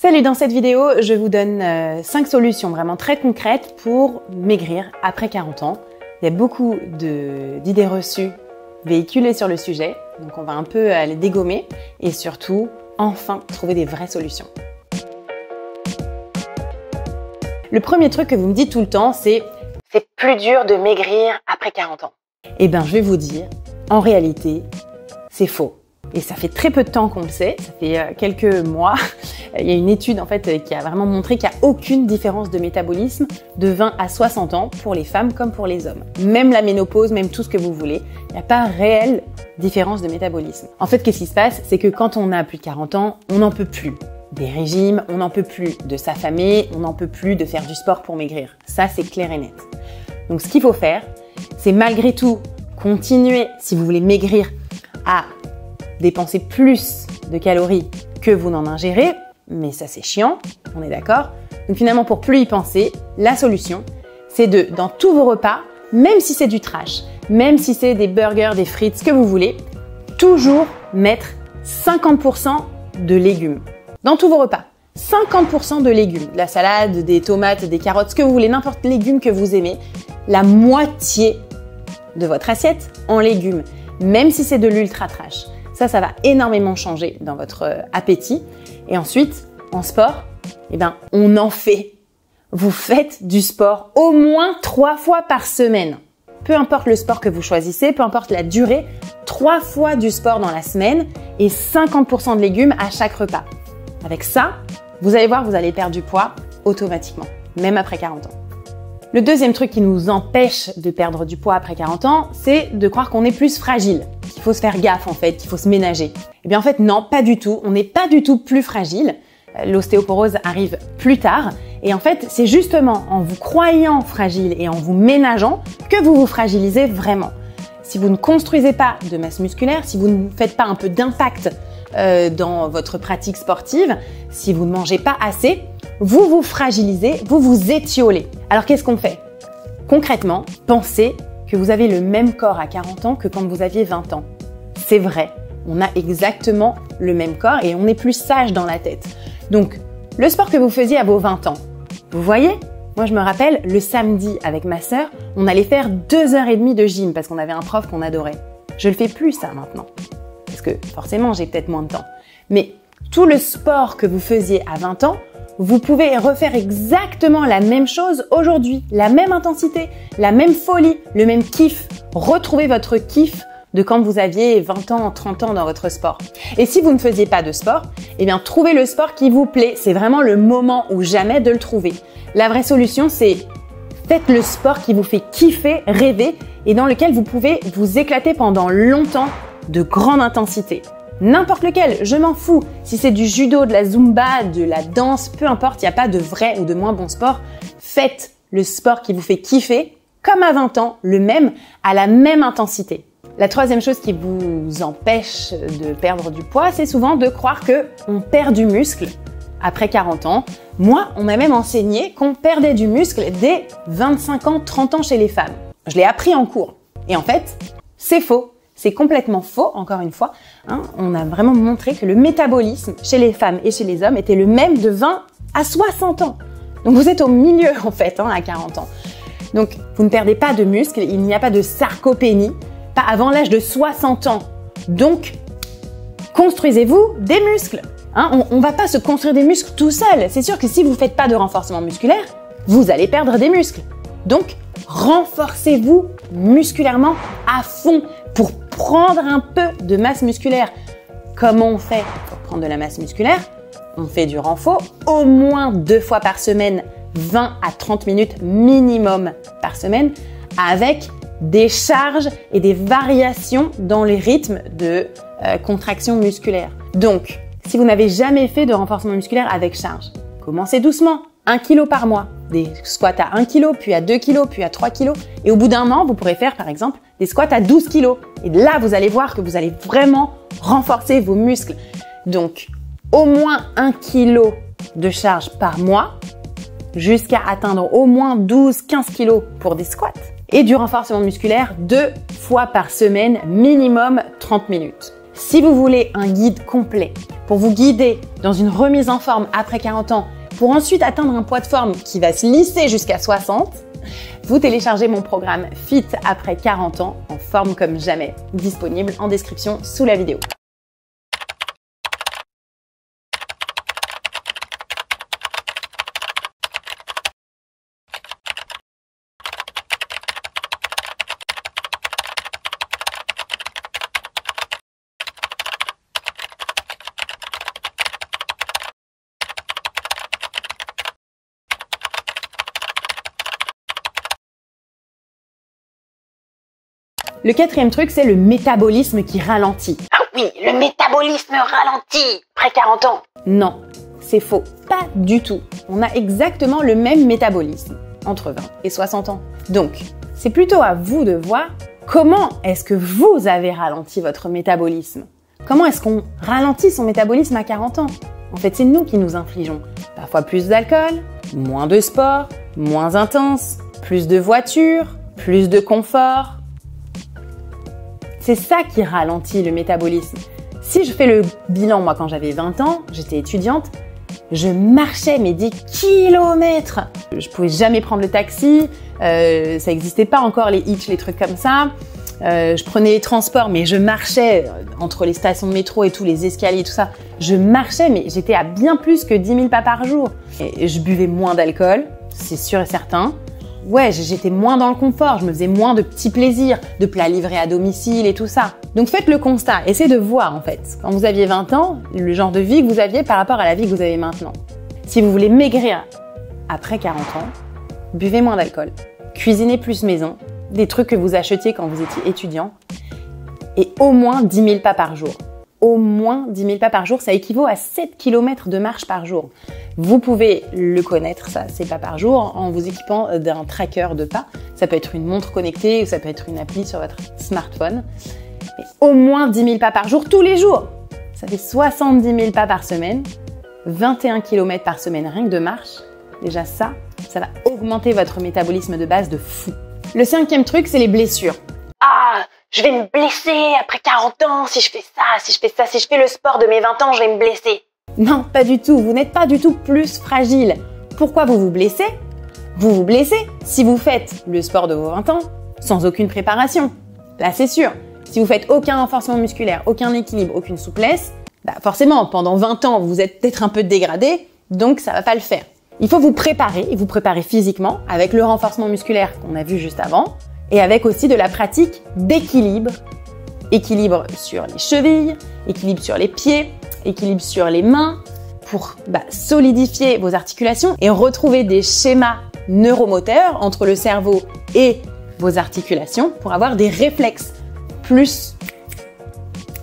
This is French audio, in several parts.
Salut, dans cette vidéo, je vous donne 5 solutions vraiment très concrètes pour maigrir après 40 ans. Il y a beaucoup d'idées reçues véhiculées sur le sujet, donc on va un peu les dégommer et surtout, enfin, trouver des vraies solutions. Le premier truc que vous me dites tout le temps, c'est plus dur de maigrir après 40 ans. Eh bien, je vais vous dire, en réalité, c'est faux. Et ça fait très peu de temps qu'on le sait, ça fait quelques mois. Il y a une étude en fait qui a vraiment montré qu'il n'y a aucune différence de métabolisme de 20 à 60 ans pour les femmes comme pour les hommes. Même la ménopause, même tout ce que vous voulez, il n'y a pas réelle différence de métabolisme. En fait, qu'est-ce qui se passe? C'est que quand on a plus de 40 ans, on n'en peut plus des régimes, on n'en peut plus de s'affamer, on n'en peut plus de faire du sport pour maigrir. Ça, c'est clair et net. Donc ce qu'il faut faire, c'est malgré tout continuer, si vous voulez maigrir, à dépenser plus de calories que vous n'en ingérez, mais ça c'est chiant, on est d'accord. Donc finalement, pour plus y penser, la solution, c'est dans tous vos repas, même si c'est du trash, même si c'est des burgers, des frites, ce que vous voulez, toujours mettre 50% de légumes. Dans tous vos repas, 50% de légumes, de la salade, des tomates, des carottes, ce que vous voulez, n'importe quel légume que vous aimez, la moitié de votre assiette en légumes, même si c'est de l'ultra trash. Ça va énormément changer dans votre appétit. Et ensuite, en sport, on en fait. Vous faites du sport au moins 3 fois par semaine. Peu importe le sport que vous choisissez, peu importe la durée, 3 fois du sport dans la semaine et 50% de légumes à chaque repas. Avec ça, vous allez voir, vous allez perdre du poids automatiquement, même après 40 ans. Le deuxième truc qui nous empêche de perdre du poids après 40 ans, c'est de croire qu'on est plus fragile, qu'il faut se faire gaffe en fait, qu'il faut se ménager. Eh bien en fait non, pas du tout. On n'est pas du tout plus fragile. L'ostéoporose arrive plus tard. Et en fait, c'est justement en vous croyant fragile et en vous ménageant que vous vous fragilisez vraiment. Si vous ne construisez pas de masse musculaire, si vous ne faites pas un peu d'impact dans votre pratique sportive, si vous ne mangez pas assez, vous vous fragilisez, vous vous étiolez. Alors qu'est-ce qu'on fait? Concrètement, pensez que vous avez le même corps à 40 ans que quand vous aviez 20 ans. C'est vrai, on a exactement le même corps et on est plus sage dans la tête. Donc, le sport que vous faisiez à vos 20 ans, vous voyez? Moi, je me rappelle, le samedi, avec ma sœur, on allait faire 2h30 de gym parce qu'on avait un prof qu'on adorait. Je le fais plus, ça, maintenant. Parce que, forcément, j'ai peut-être moins de temps. Mais tout le sport que vous faisiez à 20 ans, vous pouvez refaire exactement la même chose aujourd'hui, la même intensité, la même folie, le même kiff. Retrouvez votre kiff de quand vous aviez 20 ans, 30 ans dans votre sport. Et si vous ne faisiez pas de sport, eh bien, trouvez le sport qui vous plaît. C'est vraiment le moment ou jamais de le trouver. La vraie solution, c'est faites le sport qui vous fait kiffer, rêver et dans lequel vous pouvez vous éclater pendant longtemps de grande intensité. N'importe lequel, je m'en fous. Si c'est du judo, de la zumba, de la danse, peu importe, il n'y a pas de vrai ou de moins bon sport. Faites le sport qui vous fait kiffer, comme à 20 ans, le même, à la même intensité. La troisième chose qui vous empêche de perdre du poids, c'est souvent de croire qu'on perd du muscle après 40 ans. Moi, on m'a même enseigné qu'on perdait du muscle dès 25 ans, 30 ans chez les femmes. Je l'ai appris en cours. Et en fait, c'est faux. C'est complètement faux, encore une fois. On a vraiment montré que le métabolisme chez les femmes et chez les hommes était le même de 20 à 60 ans. Donc vous êtes au milieu en fait à 40 ans. Donc vous ne perdez pas de muscles, il n'y a pas de sarcopénie, pas avant l'âge de 60 ans. Donc construisez-vous des muscles. On va pas se construire des muscles tout seul. C'est sûr que si vous ne faites pas de renforcement musculaire, vous allez perdre des muscles. Donc renforcez-vous musculairement à fond pour prendre un peu de masse musculaire. Comment on fait pour prendre de la masse musculaire? On fait du renfort au moins 2 fois par semaine, 20 à 30 minutes minimum par semaine, avec des charges et des variations dans les rythmes de contraction musculaire. Donc, si vous n'avez jamais fait de renforcement musculaire avec charge, commencez doucement, 1 kg par mois. Des squats à 1 kg, puis à 2 kg, puis à 3 kg. Et au bout d'un an, vous pourrez faire par exemple des squats à 12 kg. Et là, vous allez voir que vous allez vraiment renforcer vos muscles. Donc, au moins 1 kg de charge par mois, jusqu'à atteindre au moins 12-15 kg pour des squats. Et du renforcement musculaire 2 fois par semaine, minimum 30 minutes. Si vous voulez un guide complet pour vous guider dans une remise en forme après 40 ans, pour ensuite atteindre un poids de forme qui va se lisser jusqu'à 60, vous téléchargez mon programme Fit après 40 ans en forme comme jamais, disponible en description sous la vidéo. Le quatrième truc, c'est le métabolisme qui ralentit. Ah oui, le métabolisme ralentit après 40 ans. Non, c'est faux. Pas du tout. On a exactement le même métabolisme entre 20 et 60 ans. Donc, c'est plutôt à vous de voir comment est-ce que vous avez ralenti votre métabolisme. Comment est-ce qu'on ralentit son métabolisme à 40 ans? En fait, c'est nous qui nous infligeons parfois plus d'alcool, moins de sport, moins intense, plus de voitures, plus de confort. C'est ça qui ralentit le métabolisme. Si je fais le bilan, moi, quand j'avais 20 ans, j'étais étudiante, je marchais mais des kilomètres. Je pouvais jamais prendre le taxi, ça n'existait pas encore les hitch, les trucs comme ça. Je prenais les transports, mais je marchais entre les stations de métro et tous les escaliers, tout ça. Je marchais, mais j'étais à bien plus que 10 000 pas par jour. Et je buvais moins d'alcool, c'est sûr et certain. Ouais, j'étais moins dans le confort, je me faisais moins de petits plaisirs, de plats livrés à domicile et tout ça. Donc faites le constat, essayez de voir en fait, quand vous aviez 20 ans, le genre de vie que vous aviez par rapport à la vie que vous avez maintenant. Si vous voulez maigrir après 40 ans, buvez moins d'alcool, cuisinez plus maison, des trucs que vous achetiez quand vous étiez étudiant, et au moins 10 000 pas par jour. Au moins 10 000 pas par jour, ça équivaut à 7 km de marche par jour. Vous pouvez le connaître, ça, ces pas par jour, en vous équipant d'un tracker de pas. Ça peut être une montre connectée ou ça peut être une appli sur votre smartphone. Mais au moins 10 000 pas par jour, tous les jours. Ça fait 70 000 pas par semaine, 21 km par semaine, rien que de marche. Déjà ça va augmenter votre métabolisme de base de fou. Le cinquième truc, c'est les blessures. Ah, je vais me blesser après 40 ans si je fais ça, si je fais le sport de mes 20 ans, je vais me blesser. Non, pas du tout. Vous n'êtes pas du tout plus fragile. Pourquoi vous vous blessez? Vous vous blessez si vous faites le sport de vos 20 ans sans aucune préparation. Là, c'est sûr. Si vous faites aucun renforcement musculaire, aucun équilibre, aucune souplesse, forcément, pendant 20 ans, vous êtes peut-être un peu dégradé, donc ça va pas le faire. Il faut vous préparer, et vous préparer physiquement avec le renforcement musculaire qu'on a vu juste avant, et avec aussi de la pratique d'équilibre. Équilibre sur les chevilles, équilibre sur les pieds, équilibre sur les mains pour solidifier vos articulations et retrouver des schémas neuromoteurs entre le cerveau et vos articulations pour avoir des réflexes plus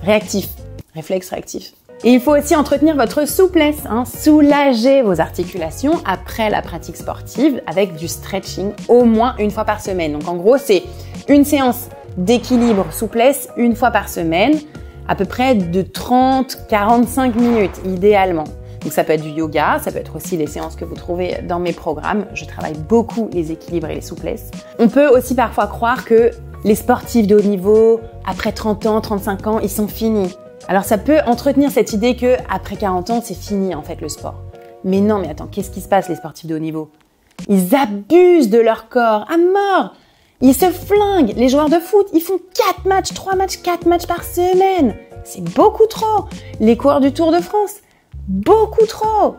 réactifs. Réflexes réactifs. Et il faut aussi entretenir votre souplesse, soulager vos articulations après la pratique sportive avec du stretching au moins une fois par semaine. Donc en gros, c'est une séance d'équilibre souplesse une fois par semaine, à peu près de 30-45 minutes idéalement. Donc ça peut être du yoga, ça peut être aussi les séances que vous trouvez dans mes programmes. Je travaille beaucoup les équilibres et les souplesses. On peut aussi parfois croire que les sportifs de haut niveau, après 30 ans, 35 ans, ils sont finis. Alors ça peut entretenir cette idée que après 40 ans, c'est fini en fait le sport. Mais non, mais attends, qu'est-ce qui se passe les sportifs de haut niveau? Ils abusent de leur corps à mort. Ils se flinguent. Les joueurs de foot, ils font 4 matchs, 3 matchs, 4 matchs par semaine. C'est beaucoup trop. Les coureurs du Tour de France, beaucoup trop.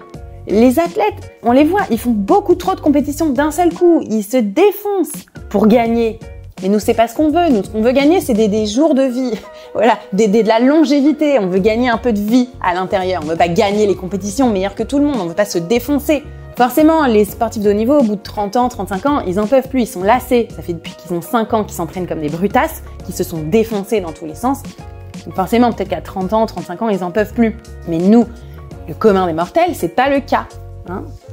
Les athlètes, on les voit, ils font beaucoup trop de compétitions d'un seul coup. Ils se défoncent pour gagner. Mais nous, c'est pas ce qu'on veut. Nous, ce qu'on veut gagner, c'est des jours de vie. Voilà, de la longévité. On veut gagner un peu de vie à l'intérieur. On veut pas gagner les compétitions meilleures que tout le monde. On veut pas se défoncer. Forcément, les sportifs de haut niveau, au bout de 30 ans, 35 ans, ils en peuvent plus. Ils sont lassés. Ça fait depuis qu'ils ont 5 ans qu'ils s'entraînent comme des brutasses, qu'ils se sont défoncés dans tous les sens. Donc forcément, peut-être qu'à 30 ans, 35 ans, ils en peuvent plus. Mais nous, le commun des mortels, c'est pas le cas.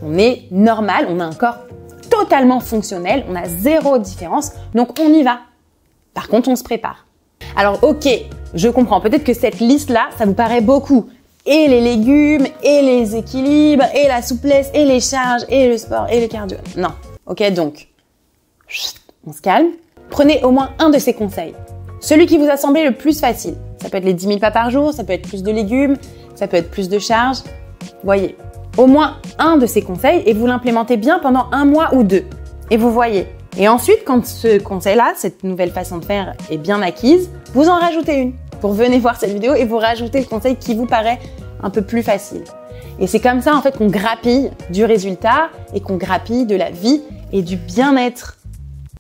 On est normal, on a un corps totalement fonctionnel, on a zéro différence, donc on y va. Par contre, on se prépare. Alors ok, je comprends, peut-être que cette liste-là, ça vous paraît beaucoup. Et les légumes, et les équilibres, et la souplesse, et les charges, et le sport, et le cardio. Non, ok, donc, on se calme. Prenez au moins un de ces conseils. Celui qui vous a semblé le plus facile. Ça peut être les 10 000 pas par jour, ça peut être plus de légumes, ça peut être plus de charge. Voyez, au moins un de ces conseils et vous l'implémentez bien pendant 1 mois ou 2. Et vous voyez. Et ensuite, quand ce conseil-là, cette nouvelle façon de faire est bien acquise, vous en rajoutez une. Vous revenez voir cette vidéo et vous rajoutez le conseil qui vous paraît un peu plus facile. Et c'est comme ça en fait qu'on grappille du résultat et qu'on grappille de la vie et du bien-être.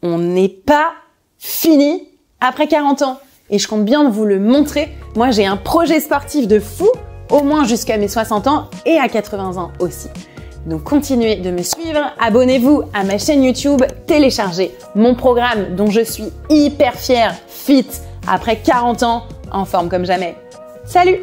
On n'est pas fini après 40 ans. Et je compte bien vous le montrer. Moi, j'ai un projet sportif de fou, au moins jusqu'à mes 60 ans et à 80 ans aussi. Donc continuez de me suivre, abonnez-vous à ma chaîne YouTube, téléchargez mon programme dont je suis hyper fière, fit, après 40 ans, en forme comme jamais. Salut!